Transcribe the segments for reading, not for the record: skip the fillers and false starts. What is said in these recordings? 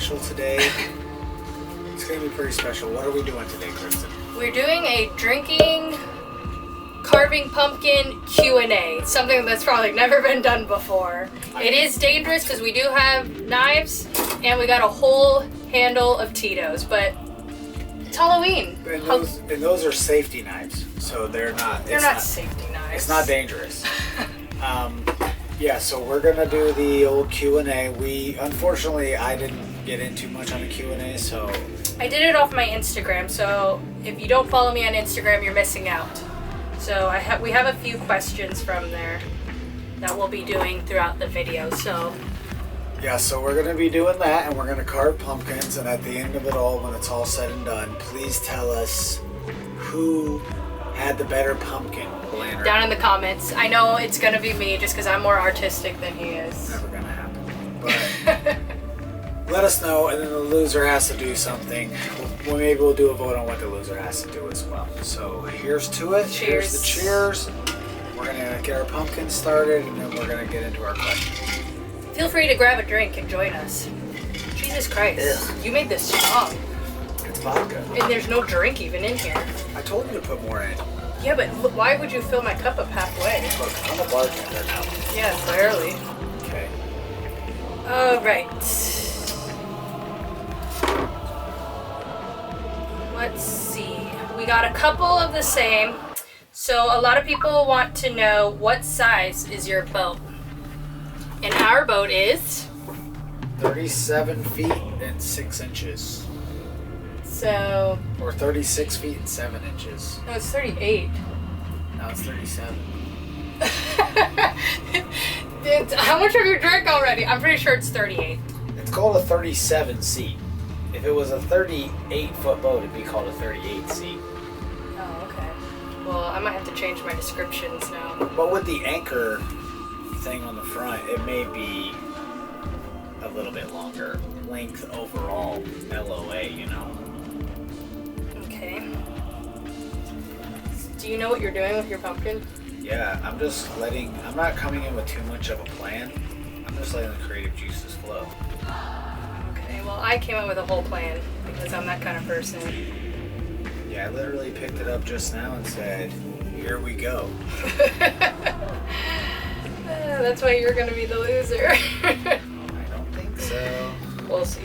special today. It's going to be pretty special. What are we doing today, Kristen? We're doing a drinking, carving pumpkin Q&A. Something that's probably never been done before. It is dangerous because we do have knives and we got a whole handle of Tito's, but it's Halloween. And those are safety knives, so they're not safety knives. It's not dangerous. Yeah, so we're gonna do the old Q&A. Unfortunately, I didn't get in too much on the Q&A, so I did it off my Instagram. So if you don't follow me on Instagram, you're missing out. So we have a few questions from there that we'll be doing throughout the video. So yeah, so we're gonna be doing that, and we're gonna carve pumpkins. And at the end of it all, when it's all said and done, please tell us who had the better pumpkin planner. Down in the comments. I know it's gonna be me just because I'm more artistic than he is. Never gonna happen. But let us know, and then the loser has to do something. Maybe we'll do a vote on what the loser has to do as well. So here's to it. Cheers. Here's the cheers. We're gonna get our pumpkin started, and then we're gonna get into our questions. Feel free to grab a drink and join us. Jesus Christ. Ugh. You made this strong. It's vodka. And there's no drink even in here. I told you to put more in. Yeah, but why would you fill my cup up halfway? Look, I'm a bartender now. Yeah, clearly. Okay. Alright. Let's see. We got a couple of the same. So a lot of people want to know what size is your boat. And our boat is 37 feet and 6 inches. so Or 36 feet and 7 inches. no, it's 38. No, it's 37. How much have you drank already? I'm pretty sure it's 38. It's called a 37 seat. If it was a 38-foot boat, it'd be called a 38 seat. Oh, okay. Well, I might have to change my descriptions now. But with the anchor thing on the front, it may be a little bit longer length overall, LOA, you know. Okay. Do you know what you're doing with your pumpkin? Yeah, I'm not coming in with too much of a plan. I'm just letting the creative juices flow. Okay, well, I came up with a whole plan because I'm that kind of person. Yeah, I literally picked it up just now and said, here we go. That's why you're gonna be the loser. I don't think so. We'll see.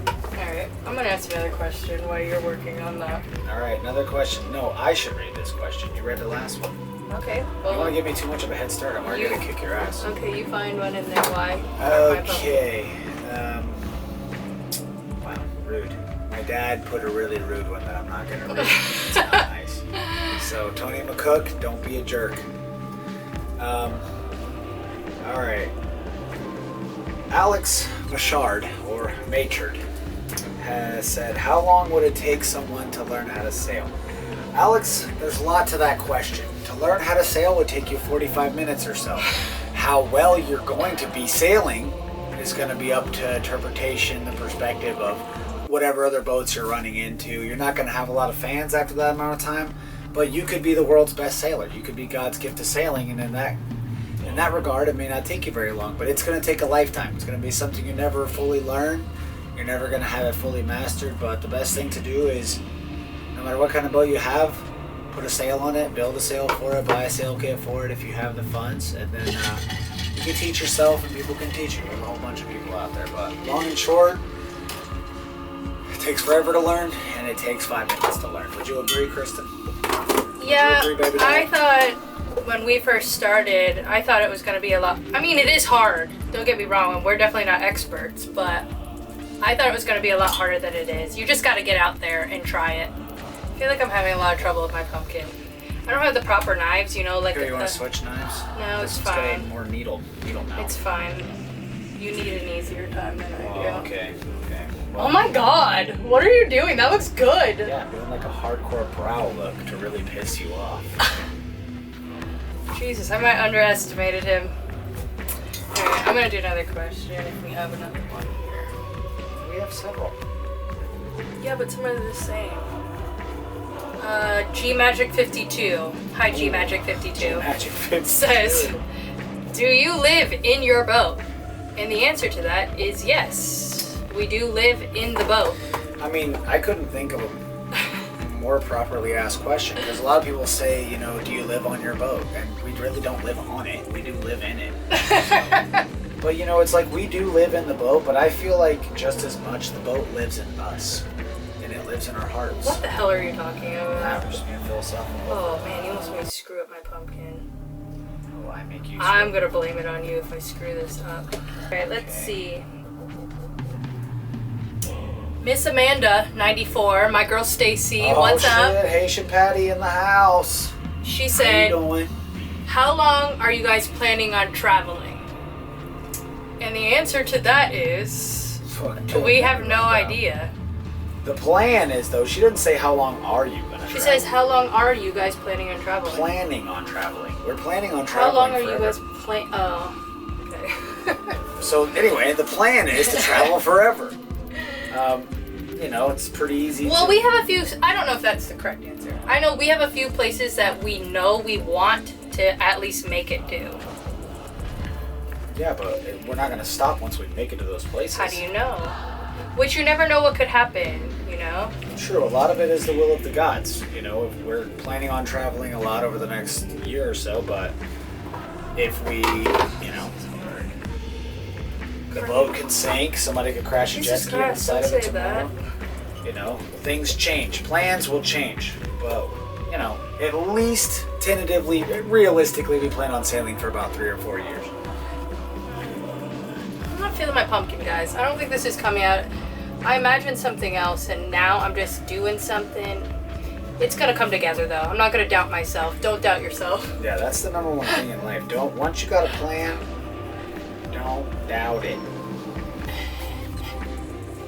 Alright, I'm gonna ask another question while you're working on that. All right, another question. No, I should read this question. You read the last one. Okay, You well, want to give me too much of a head start? I'm already going to kick your ass. okay, you find one in there. Why? Okay. Wow, rude. My dad put a really rude one that I'm not going to read. It's not nice. So, Tony McCook, don't be a jerk. All right. Alex Machard, or Machard, has said, how long would it take someone to learn how to sail? Alex, there's a lot to that question. To learn how to sail would take you 45 minutes or so. How well you're going to be sailing is going to be up to interpretation, the perspective of whatever other boats you're running into. You're not going to have a lot of fans after that amount of time, but you could be the world's best sailor. You could be God's gift to sailing, and in that regard, it may not take you very long, but it's going to take a lifetime. It's going to be something you never fully learn. You're never going to have it fully mastered, but the best thing to do is, no matter what kind of boat you have, put a sail on it, build a sail for it, buy a sail kit for it if you have the funds, and then you can teach yourself and people can teach you. There's a whole bunch of people out there, but long and short, it takes forever to learn, and it takes 5 minutes to learn. Would you agree, Kristen? Yeah, Would you agree, baby? I thought when we first started, I thought it was going to be a lot. I mean, it is hard. Don't get me wrong, and we're definitely not experts, but I thought it was going to be a lot harder than it is. You just got to get out there and try it. I feel like I'm having a lot of trouble with my pumpkin. I don't have the proper knives, you know, like Here, you want to switch knives? No, This it's one's got a fine. more needle now. It's fine. You need an easier time than I do. Oh, okay. Well, Oh my god! What are you doing? That looks good! yeah, I'm doing like a hardcore brow look to really piss you off. Jesus, I might underestimated him. Alright, I'm gonna do another question if we have another one here. We have several. Yeah, but some are the same. G Magic 52. Hi, G Magic 52. Magic 52. Says, do you live in your boat? And the answer to that is yes. We do live in the boat. I mean, I couldn't think of a more properly asked question, because a lot of people say, you know, do you live on your boat? And we really don't live on it. We do live in it. But you know, it's like we do live in the boat, but I feel like just as much the boat lives in us. And it lives in our hearts. What the hell are you talking about? I'm just being philosophical. Oh man, you almost made me screw up my pumpkin. Oh, I make you. I'm gonna blame it on you if I screw this up. Alright, let's see. Miss Amanda, 94, my girl Stacy, what's up? Haitian Patty in the house. She said, How you doing? how long are you guys planning on traveling? And the answer to that is, we have no idea. The plan is, though, she didn't say how long are you going to travel. She says, how long are you guys planning on traveling? Planning on traveling. We're planning on How traveling long are forever. you guys planning? Oh, okay. So anyway, the plan is to travel forever. You know, it's pretty easy. Well, we have a few, I don't know if that's the correct answer. I know we have a few places that we know we want to at least make it to. Yeah, but we're not going to stop once we make it to those places. How do you know? Which you never know what could happen, you know? True, a lot of it is the will of the gods. You know, we're planning on traveling a lot over the next year or so, but if we, you know, the boat can sink, somebody could crash a jet Jesus ski Christ, inside don't of it say tomorrow. that. You know, things change. Plans will change. But, you know, at least tentatively, realistically, we plan on sailing for about 3 or 4 years. I'm not feeling my pumpkin, guys. I don't think this is coming out. I imagined something else, and now I'm just doing something. It's gonna come together, though. I'm not gonna doubt myself. Don't doubt yourself. Yeah, that's the number one thing in life. Once you got a plan, don't doubt it.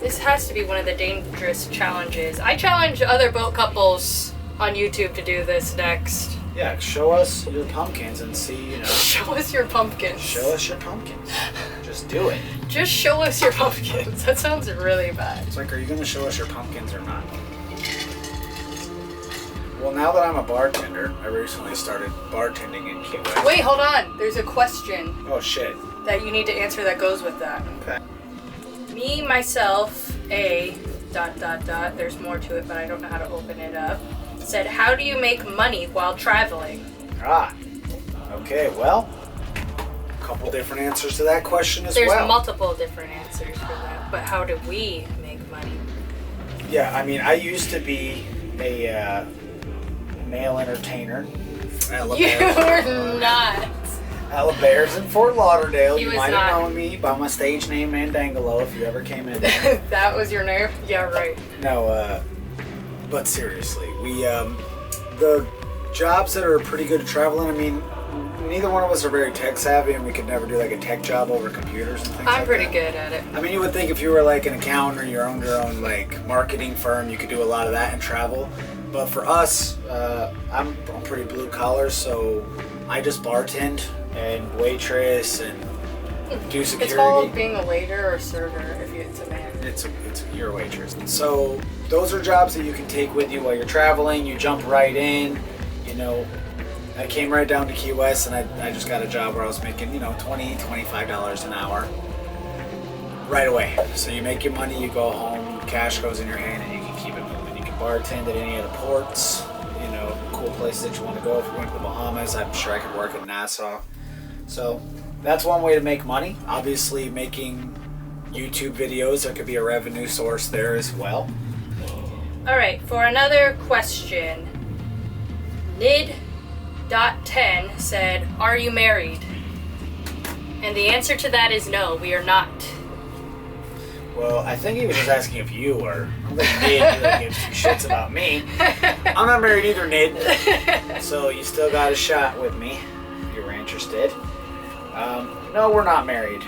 This has to be one of the dangerous challenges. I challenge other boat couples on YouTube to do this next. Yeah, show us your pumpkins and see, you know. Show us your pumpkins. Show us your pumpkins. Just do it. Just show us your pumpkins. That sounds really bad. It's like, are you going to show us your pumpkins or not? Well, now that I'm a bartender, I recently started bartending in Key West. Wait, hold on. There's a question Oh, shit. that you need to answer that goes with that. Okay. Me, myself, there's more to it, but I don't know how to open it up, said, how do you make money while traveling? Ah. Okay, well, a couple different answers to that question as There's well. multiple different answers for that, but how do we make money? Yeah, I mean, I used to be a male entertainer. You're not. Bears in Fort Lauderdale. He You was might not. have known me by my stage name, Mandangelo, if you ever came in. That was your name? Yeah, right. No, but seriously, we, the jobs that are pretty good at traveling, I mean, neither one of us are very tech savvy, and we could never do like a tech job over computers and things I'm like pretty that. good at it. I mean, you would think if you were like an accountant or you owned your own like marketing firm, you could do a lot of that and travel. But for us, I'm pretty blue collar, so I just bartend and waitress and do security. It's called being a waiter or server if it's a man. You're a waitress. So those are jobs that you can take with you while you're traveling. You jump right in. You know, I came right down to Key West and I just got a job where I was making, you know, $20, $25 an hour right away. So you make your money, you go home, cash goes in your hand, and you can keep it moving. You can bartend at any of the ports, you know, cool places that you want to go. If you're going to the Bahamas, I'm sure I could work in Nassau. So that's one way to make money. Obviously, making YouTube videos, there could be a revenue source there as well. All right, for another question, Nid.10 said, are you married? And the answer to that is no, we are not. Well, I think he was just asking if you were. I don't think Nid really gives two shits about me. I'm not married either, Nid. So you still got a shot with me if you were interested. No, we're not married.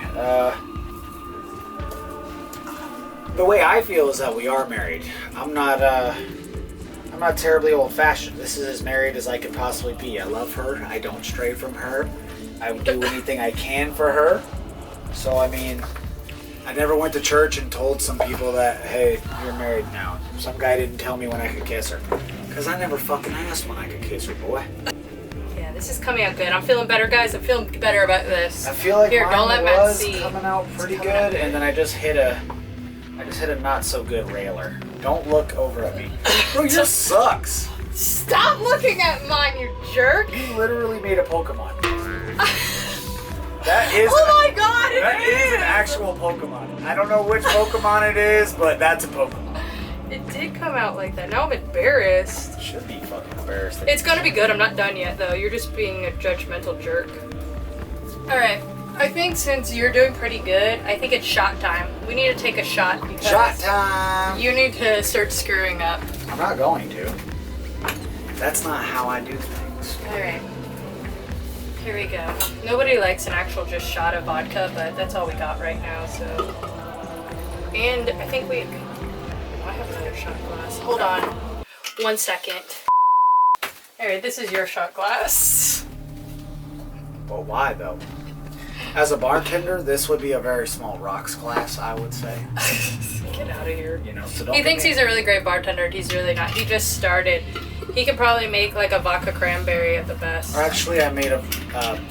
The way I feel is that we are married. I'm not terribly old-fashioned. This is as married as I could possibly be. I love her. I don't stray from her. I would do anything I can for her. So, I mean, I never went to church and told some people that, hey, you're married now. Some guy didn't tell me when I could kiss her. Because I never fucking asked when I could kiss her, boy. Yeah, this is coming out good. I'm feeling better, guys. I'm feeling better about this. I feel like Here, mine don't let Matt was see. coming out pretty It's coming out good, and then I just hit a I just hit a not so good railer. Don't look over at me. Bro, yours sucks. Stop looking at mine, you jerk! You literally made a Pokemon. That is. Oh my god, That is an actual Pokemon. I don't know which Pokemon it is, but that's a Pokemon. It did come out like that. Now I'm embarrassed. Should be fucking embarrassed. It's gonna be good. I'm not done yet, though. You're just being a judgmental jerk. Alright. I think since you're doing pretty good, I think it's shot time. We need to take a shot because Shot time! you need to start screwing up. I'm not going to. That's not how I do things. Alright. Here we go. Nobody likes an actual just shot of vodka, but that's all we got right now, so. And I think we. I have another shot glass. Hold on. 1 second. Alright, this is your shot glass. But why though? As a bartender, this would be a very small rocks glass, I would say. Get out of here. You know, so don't. He thinks he's a really great bartender. He's really not. He just started. He could probably make like a vodka cranberry at the best. Or actually, I made a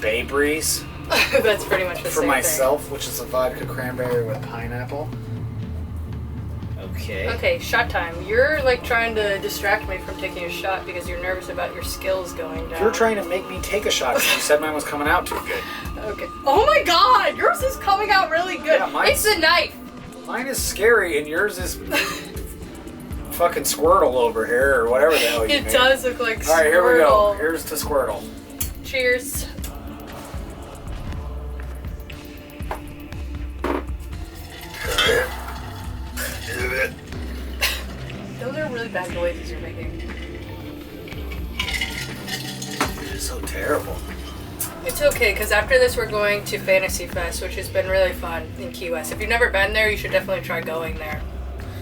Bay Breeze That's pretty much the for same myself, which is a vodka cranberry with pineapple. Okay. thing. Okay, shot time. You're like trying to distract me from taking a shot because you're nervous about your skills going down. You're trying to make me take a shot because you said mine was coming out too good. Okay. Oh my god, yours is coming out really good. Yeah, mine's- It's a knife. Mine is scary and yours is fucking Squirtle over here or whatever the hell you It made. does look like Squirtle. All right, here we go. Here's to Squirtle. Cheers. Those are really bad noises you're making. It is so terrible. It's okay, because after this we're going to Fantasy Fest, which has been really fun in Key West. If you've never been there, you should definitely try going there.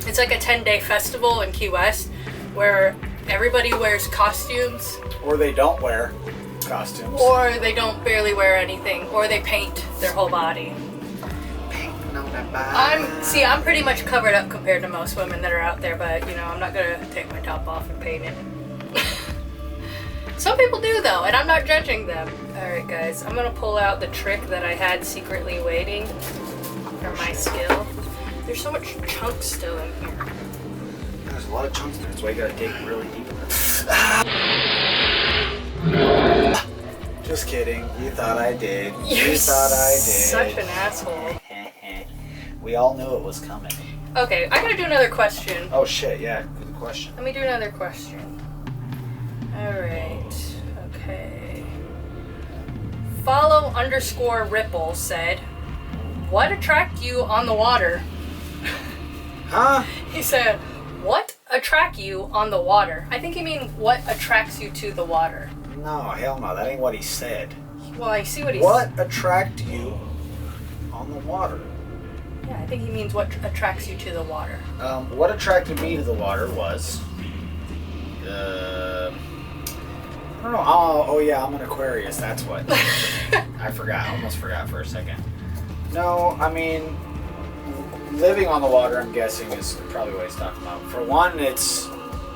It's like a 10-day festival in Key West where everybody wears costumes. Or they don't wear costumes. Or they don't barely wear anything. Or they paint their whole body. I'm pretty much covered up compared to most women that are out there, but you know, I'm not gonna take my top off and paint it. Some people do though, and I'm not judging them. Alright guys, I'm gonna pull out the trick that I had secretly waiting for my skill. There's so much chunk still in here. There's a lot of chunks there, that's why you gotta dig really deep. Just kidding. You thought I did. You thought I did. Such an asshole. We all knew it was coming. Okay, I gotta do another question. Oh shit, yeah, good question. Let me do another question. Alright, okay. Follow_Ripple said, what attracted you on the water? Huh? He said, what attract you on the water? I think he means what attracts you to the water. No, hell no, that ain't what he said. Well, I see what he What attracted you on the water? Yeah, I think he means what attracts you to the water. What attracted me to the water was, I don't know. Oh yeah, I'm an Aquarius. That's what. I forgot. I almost forgot for a second. No, I mean, living on the water, I'm guessing, is probably what he's talking about. For one, it's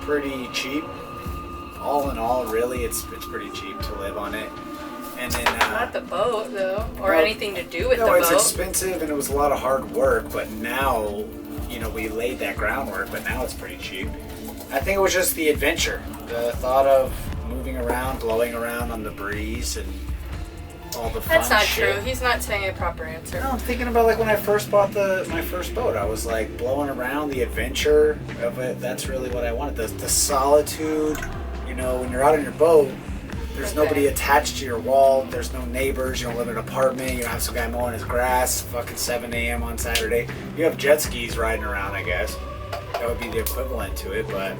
pretty cheap. All in all, really, it's pretty cheap to live on it. And then Not the boat, though, or anything to do with the no, it's boat. expensive and it was a lot of hard work. But now, you know, we laid that groundwork. But now it's pretty cheap. I think it was just the adventure, the thought of moving around, blowing around on the breeze, and all the fun That's not shit. true. He's not saying a proper answer. No, I'm thinking about like when I first bought my first boat. I was like blowing around, the adventure of it. That's really what I wanted. The solitude. You know, when you're out on your boat, there's nobody attached to your wall. There's no neighbors. You don't live in an apartment. You don't have some guy mowing his grass. Fucking 7 a.m. on Saturday. You have jet skis riding around, I guess. That would be the equivalent to it. But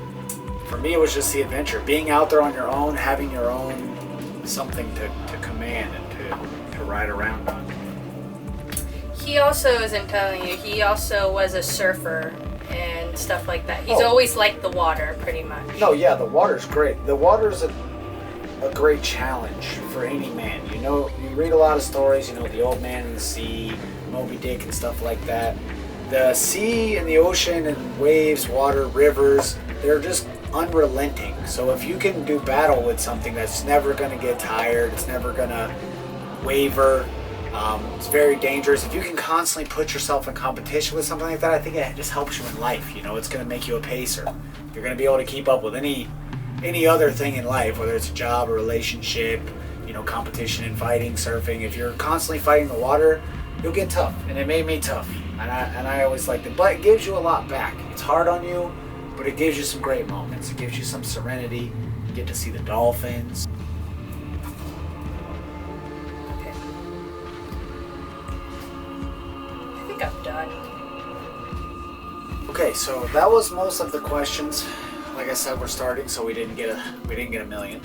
for me, it was just the adventure. Being out there on your own, having your own something to command and to ride around on. He also isn't telling you. He also was a surfer and stuff like that. He's Oh. always liked the water, pretty much. No, yeah, the water's great. The water's a great challenge for any man. You know, you read a lot of stories, you know, the old man in the sea, Moby Dick and stuff like that. The sea and the ocean and waves, water, rivers, they're just unrelenting. So if you can do battle with something that's never going to get tired, it's never going to waver, It's very dangerous. If you can constantly put yourself in competition with something like that, I think it just helps you in life. You know, it's going to make you a pacer. You're going to be able to keep up with any other thing in life, whether it's a job, a relationship, you know, competition in fighting, surfing. If you're constantly fighting the water, you'll get tough. And it made me tough. And I always liked it. But it gives you a lot back. It's hard on you, but it gives you some great moments. It gives you some serenity. You get to see the dolphins. I'm done. Okay, so that was most of the questions. Like I said, we're starting, so we didn't get a million.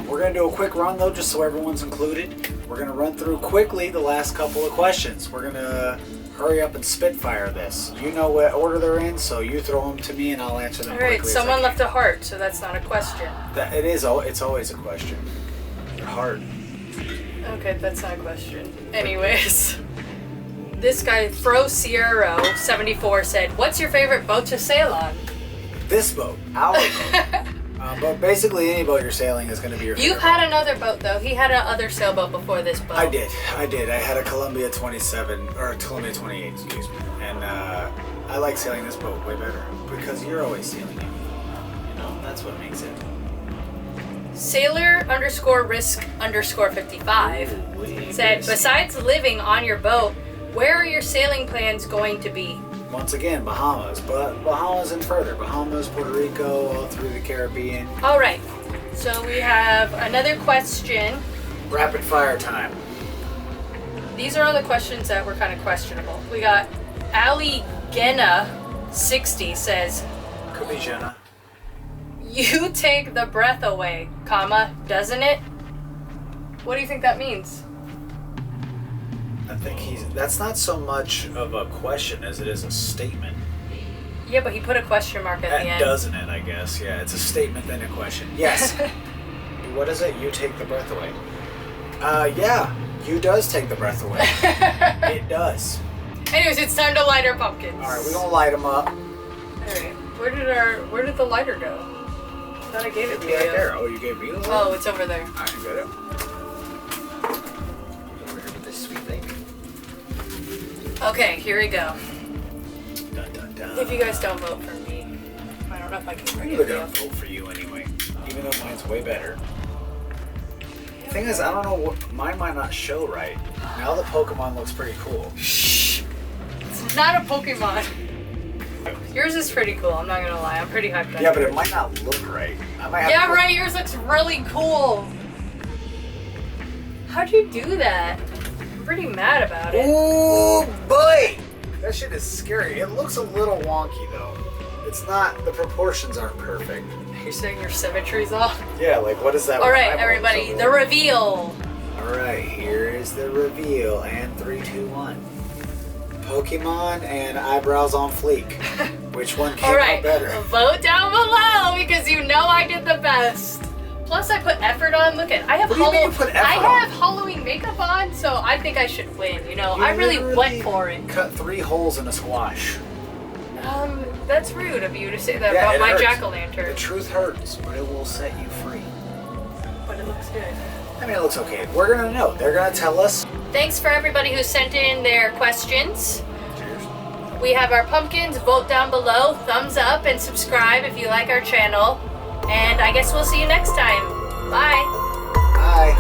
We're gonna do a quick run though, just so everyone's included. We're gonna run through quickly the last couple of questions. We're gonna hurry up and spitfire this. You know what order they're in, so you throw them to me and I'll answer them. All right. Someone left a heart, so that's not a question. It's always a question. They're hard. Okay, that's not a question. Anyways. This guy, Fro Sierra 74, said, "What's your favorite boat to sail on?" This boat, our boat. But basically, any boat you're sailing is going to be your favorite. You've had another boat, though. He had another sailboat before this boat. I did. I had a Columbia 27, or a Columbia 28, excuse me. And I like sailing this boat way better because you're always sailing it. You know, that's what makes it. Sailor_risk_55 said, "Besides living on your boat, where are your sailing plans going to be?" Once again, Bahamas, but Bahamas and further. Bahamas, Puerto Rico, all through the Caribbean. All right. So we have another question. Rapid fire time. These are all the questions that were kind of questionable. We got Ali Gena 60 says, Could be Jenna. "You take the breath away, comma, doesn't it?" What do you think that means? I think that's not so much of a question as it is a statement. Yeah, but he put a question mark at the end. Doesn't it, I guess. Yeah, it's a statement then a question. Yes. What is it? You take the breath away. Yeah, you does take the breath away. It does. Anyways, it's time to light our pumpkins. All right, we're going to light them up. All right. Where did the lighter go? I thought I gave it to you. Right there. Oh, you gave me the lighter? Oh, it's over there. I got it. Over here with this sweet thing. Okay, here we go. Dun, dun, dun. If you guys don't vote for me, I don't know if I can bring We're it going up. to vote for you anyway, even though mine's way better. The thing is, I don't know what mine might not show right. Now the Pokemon looks pretty cool. Shh. It's not a Pokemon. Yours is pretty cool, I'm not gonna lie. I'm pretty hyped on Yeah, but yours. it might not look right. I might have Yeah, to right, yours looks really cool. How'd you do that? I'm pretty mad about it. Ooh, boy! That shit is scary. It looks a little wonky, though. It's not, the proportions aren't perfect. You're saying your symmetry's off? Yeah, like, what is that? Alright, everybody, the reveal. Alright, here is the reveal. And 3, 2, 1. Pokemon and eyebrows on fleek. Which one came out better? Vote down below because you know I did the best. Plus, I put effort on. Look at, I have Halloween makeup on, so I think I should win. You know, I really went for it. Cut 3 holes in a squash. That's rude of you to say that Yeah, about my hurts. jack-o'-lantern. The truth hurts, but it will set you free. But it looks good. I mean, it looks okay. We're gonna know. They're gonna tell us. Thanks for everybody who sent in their questions. Cheers. We have our pumpkins. Vote down below. Thumbs up and subscribe if you like our channel. And I guess we'll see you next time. Bye. Bye.